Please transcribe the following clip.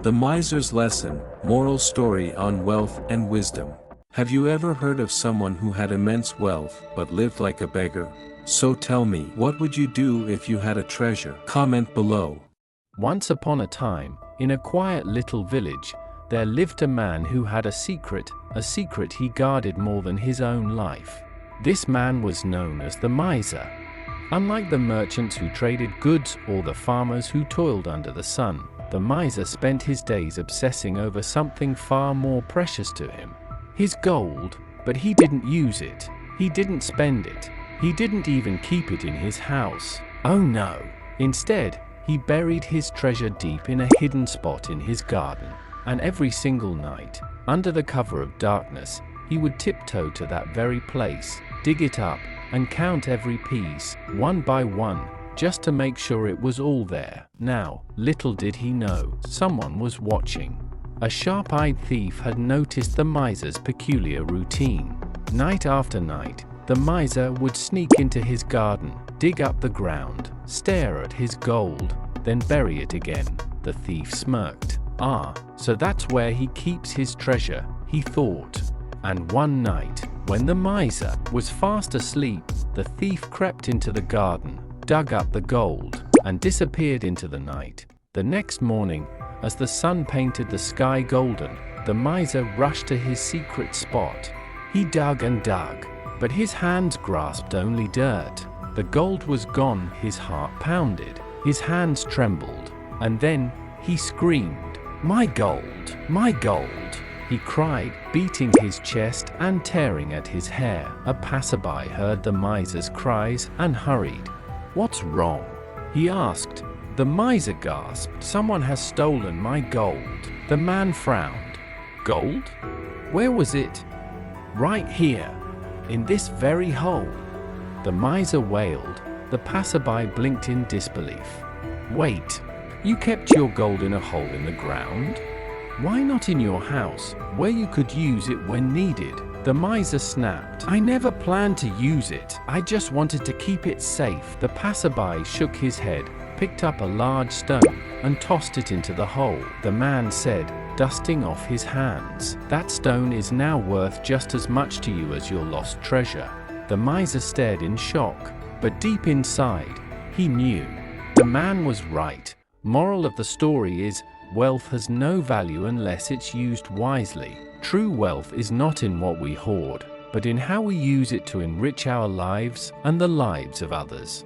The Miser's Lesson, moral story on wealth and wisdom. Have you ever heard of someone who had immense wealth but lived like a beggar? So tell me, what would you do if you had a treasure? Comment below. Once upon a time, in a quiet little village, there lived a man who had a secret he guarded more than his own life. This man was known as the miser. Unlike the merchants who traded goods or the farmers who toiled under the sun, the miser spent his days obsessing over something far more precious to him: his gold. But he didn't use it. He didn't spend it. He didn't even keep it in his house. Oh no! Instead, he buried his treasure deep in a hidden spot in his garden. And every single night, under the cover of darkness, he would tiptoe to that very place, dig it up, and count every piece, one by one, just to make sure it was all there. Now, little did he know, someone was watching. A sharp-eyed thief had noticed the miser's peculiar routine. Night after night, the miser would sneak into his garden, dig up the ground, stare at his gold, then bury it again. The thief smirked. "Ah, so that's where he keeps his treasure," he thought. And one night, when the miser was fast asleep, the thief crept into the garden, dug up the gold, and disappeared into the night. The next morning, as the sun painted the sky golden, the miser rushed to his secret spot. He dug and dug, but his hands grasped only dirt. The gold was gone. His heart pounded, his hands trembled, and then he screamed, "My gold! My gold!" He cried, beating his chest and tearing at his hair. A passerby heard the miser's cries and hurried. "What's wrong?" he asked. The miser gasped, "Someone has stolen my gold." The man frowned. "Gold? Where was it?" "Right here, in this very hole," the miser wailed. The passerby blinked in disbelief. "Wait, you kept your gold in a hole in the ground? Why not in your house, where you could use it when needed?" The miser snapped. "I never planned to use it. I just wanted to keep it safe." The passerby shook his head, picked up a large stone, and tossed it into the hole. The man said, dusting off his hands, "That stone is now worth just as much to you as your lost treasure." The miser stared in shock, but deep inside, he knew. The man was right. Moral of the story is, wealth has no value unless it's used wisely. True wealth is not in what we hoard, but in how we use it to enrich our lives and the lives of others.